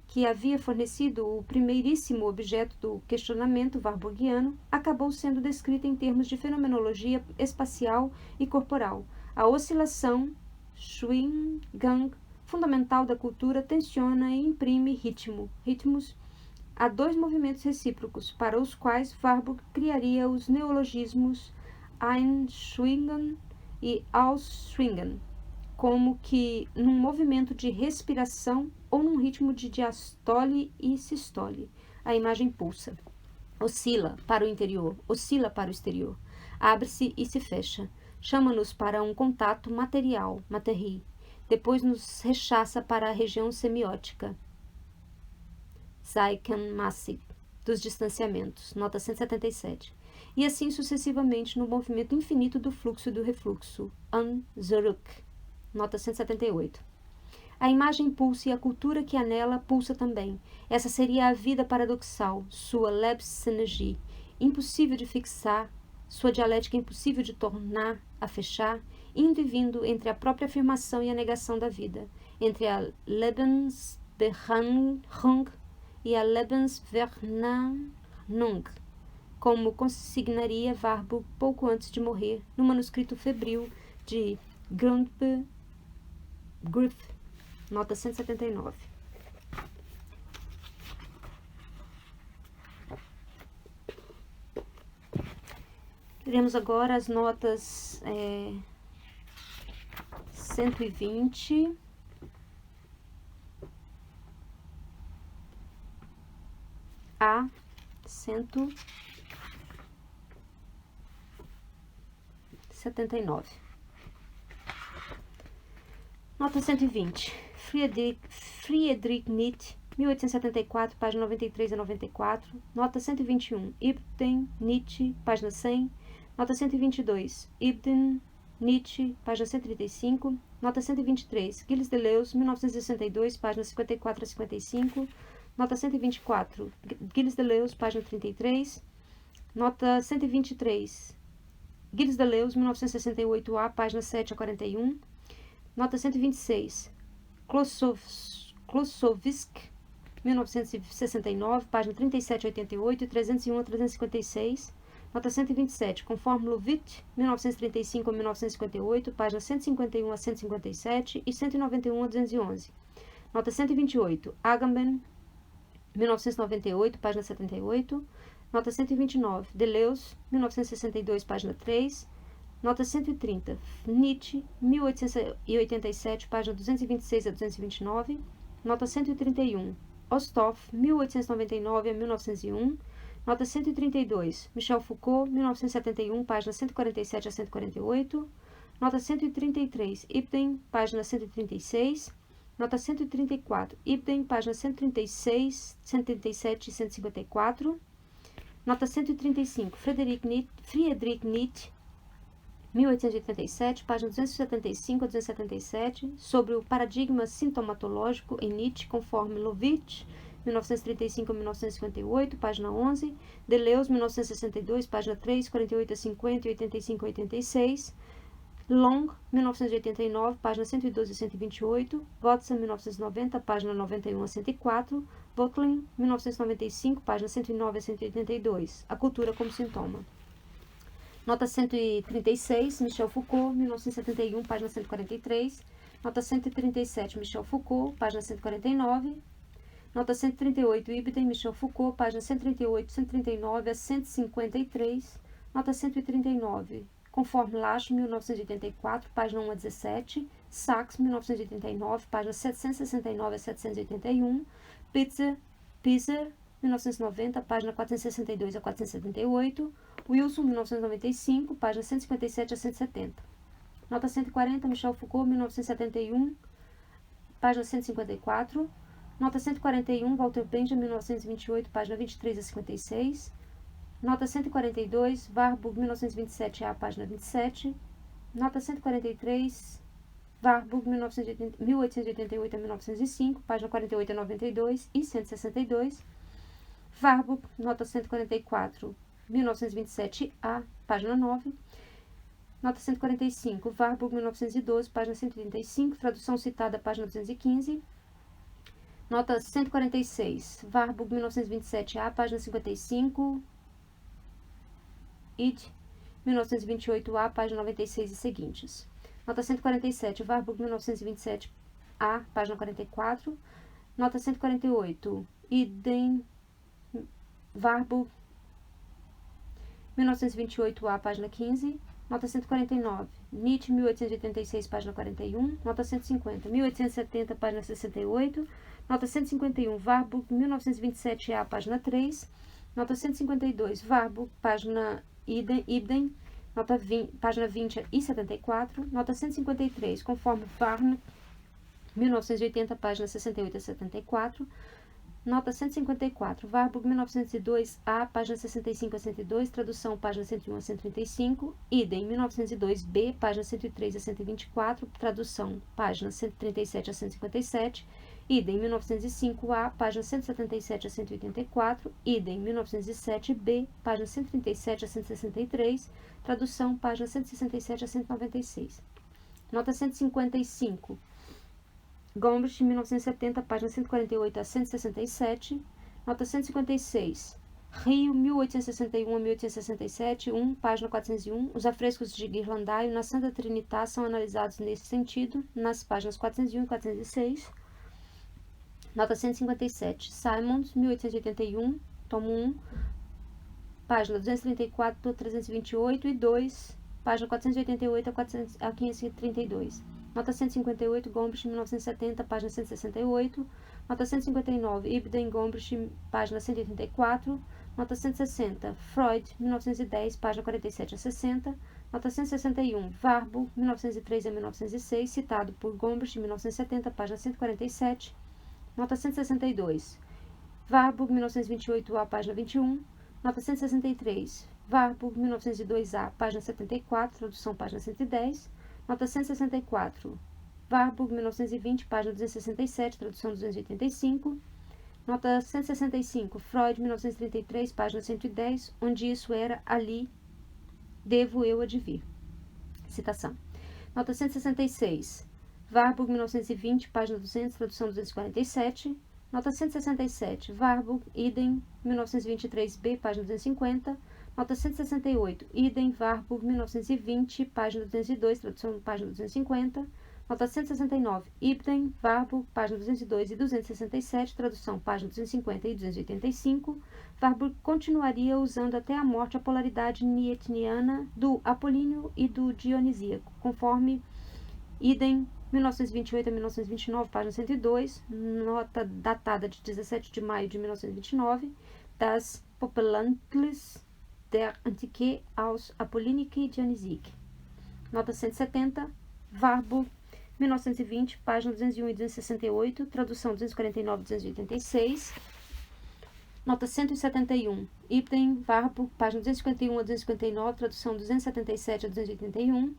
que havia fornecido o primeiríssimo objeto do questionamento warburgiano, acabou sendo descrita em termos de fenomenologia espacial e corporal. A oscilação, Schwingung, fundamental da cultura, tensiona e imprime ritmos a dois movimentos recíprocos, para os quais Warburg criaria os neologismos Einschwingen e Ausschwingen, como que num movimento de respiração ou num ritmo de diastole e sistole. A imagem pulsa, oscila para o interior, oscila para o exterior, abre-se e se fecha, chama-nos para um contato material, materie, depois nos rechaça para a região semiótica, Zeichenmassig, dos distanciamentos, nota 177, e assim sucessivamente no movimento infinito do fluxo e do refluxo, an zurück, nota 178. A imagem pulsa e a cultura que a nela pulsa também. Essa seria a vida paradoxal, sua Lebensenergie, impossível de fixar, sua dialética impossível de tornar a fechar, indo e vindo entre a própria afirmação e a negação da vida, entre a Lebensbeendigung e a Lebensverneinung, como consignaria Warburg pouco antes de morrer, no manuscrito febril de Grundtvig, nota 179. Teremos agora as notas 120 a 179. Nota 120. Friedrich Nietzsche, 1874, página 93 a 94. Nota 121. Ibsen, Nietzsche, página 100. Nota 122. Ibsen, Nietzsche, página 135. Nota 123. Gilles Deleuze, 1962, página 54 a 55. Nota 124. Gilles Deleuze, página 33. Nota 123. Gilles Deleuze, 1968A, página 7 a 41. Nota 126. Klossowski, 1969, página 37 a 88 e 301 a 356. Nota 127. Conforme Lovitch, 1935 a 1958, página 151 a 157 e 191 a 211. Nota 128. Agamben, 1998, página 78. Nota 129. Deleuze, 1962, página 3. Nota 130. Nietzsche, 1887, página 226 a 229. Nota 131. Osthoff, 1899 a 1901. Nota 132. Michel Foucault, 1971, página 147 a 148. Nota 133. Ibsen, página 136. Nota 134. Ibsen, página 136, 137 e 154. Nota 135. Friedrich Nietzsche, 1887, página 275 a 277, sobre o paradigma sintomatológico em Nietzsche, conforme Lovitch, 1935 a 1958, página 11, Deleuze, 1962, página 3, 48 a 50 e 85 a 86, Long, 1989, página 112 a 128, Watson, 1990, página 91 a 104, Votlin, 1995, página 109 a 182, A Cultura como Sintoma. Nota 136, Michel Foucault, 1971, página 143. Nota 137, Michel Foucault, página 149. Nota 138, Ibiden, Michel Foucault, página 138, 139 a 153. Nota 139, conforme Lache, 1984, página 1 a 17. Sachs, 1989, página 769 a 781. Pizzer, 1990, página 462 a 478. Wilson, 1995, página 157 a 170. Nota 140, Michel Foucault, 1971, página 154. Nota 141, Walter Benjamin, 1928, página 23 a 56. Nota 142, Warburg, 1927A, página 27. Nota 143, Warburg, 1888 a 1905, página 48 a 92 e 162. Warburg, nota 144, 1927A, página 9. Nota 145, Warburg, 1912, página 135, tradução citada, página 215. Nota 146, Warburg, 1927A, página 55. Id, 1928A, página 96 e seguintes. Nota 147, Warburg, 1927A, página 44. Nota 148, Idem, Warburg, 1928A, página 15. Nota 149, Nietzsche, 1886, página 41. Nota 150, 1870, página 68. Nota 151, Warburg, 1927A, página 3. Nota 152, Warburg, página Ibden, nota 20, página 20 e 74. Nota 153, conforme Varne, 1980, página 68 a 74. Nota 154, Warburg, 1902A, página 65 a 102, tradução, página 101 a 135. Idem, 1902B, página 103 a 124, tradução, página 137 a 157. Idem, 1905A, página 177 a 184. Idem, 1907B, página 137 a 163, tradução, página 167 a 196. Nota 155, Gombrich, 1970, página 148 a 167. Nota 156, Rio, 1861 a 1867, 1, página 401. Os afrescos de Ghirlandaio na Santa Trinidade são analisados nesse sentido, nas páginas 401 e 406. Nota 157, Simons, 1881, tomo 1, página 234 a 328 e 2, página 488 a 532. Nota 158, Gombrich, 1970, página 168. Nota 159, Ibden, Gombrich, página 184. Nota 160, Freud, 1910, página 47 a 60. Nota 161, Warburg, 1903 a 1906, citado por Gombrich, 1970, página 147. Nota 162, Warburg, 1928A, página 21. Nota 163, Warburg, 1902A, página 74, tradução, página 110. Nota 164, Warburg, 1920, página 267, tradução 285. Nota 165, Freud, 1933, página 110, onde isso era ali, devo eu advir. Citação. Nota 166, Warburg, 1920, página 200, tradução 247. Nota 167, Warburg, Idem, 1923b, página 250. Nota 168, Idem, Warburg, 1920, página 202, tradução, página 250. Nota 169, Ibden, Warburg, página 202 e 267, tradução, página 250 e 285. Warburg continuaria usando até a morte a polaridade nietniana do apolíneo e do dionisíaco, conforme Idem, 1928 a 1929, página 102, nota datada de 17 de maio de 1929, das Populantles der Antike aus Apollinike Dionysike. Nota 170, Warburg, 1920, página 201 e 268, tradução 249 e 286. Nota 171, Ibden, Warburg, página 251 a 259, tradução 277 a 281.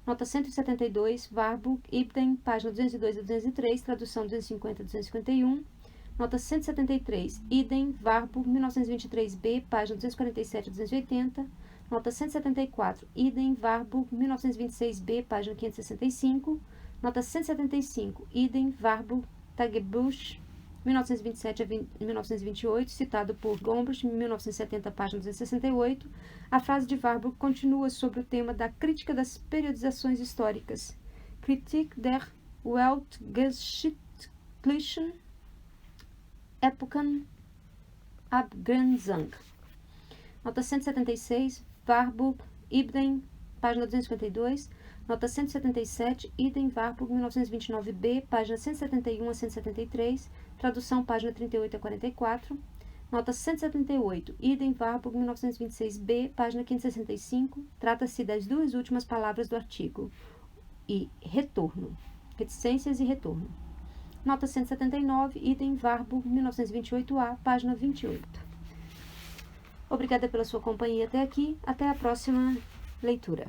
Nota 172, Warburg, Ibden, página 202 a 203, tradução 250 a 251. Nota 173, Idem, Warburg, 1923b, página 247 a 280. Nota 174, Idem, Warburg, 1926b, página 565. Nota 175, Idem, Warburg, Tagebuch, 1927 a 1928, citado por Gombrich, 1970, página 268, a frase de Warburg continua sobre o tema da crítica das periodizações históricas. Kritik der weltgeschichtlichen Epochen Abgrenzung. Nota 176, Warburg, Ibden, página 252. Nota 177, Idem, Warburg, 1929b, página 171 a 173. Tradução, página 38 a 44. Nota 178, Idem, Warburg, 1926b, página 565. Trata-se das duas últimas palavras do artigo. E retorno. Reticências e retorno. Nota 179, Idem, Warburg, 1928a, página 28. Obrigada pela sua companhia até aqui. Até a próxima leitura.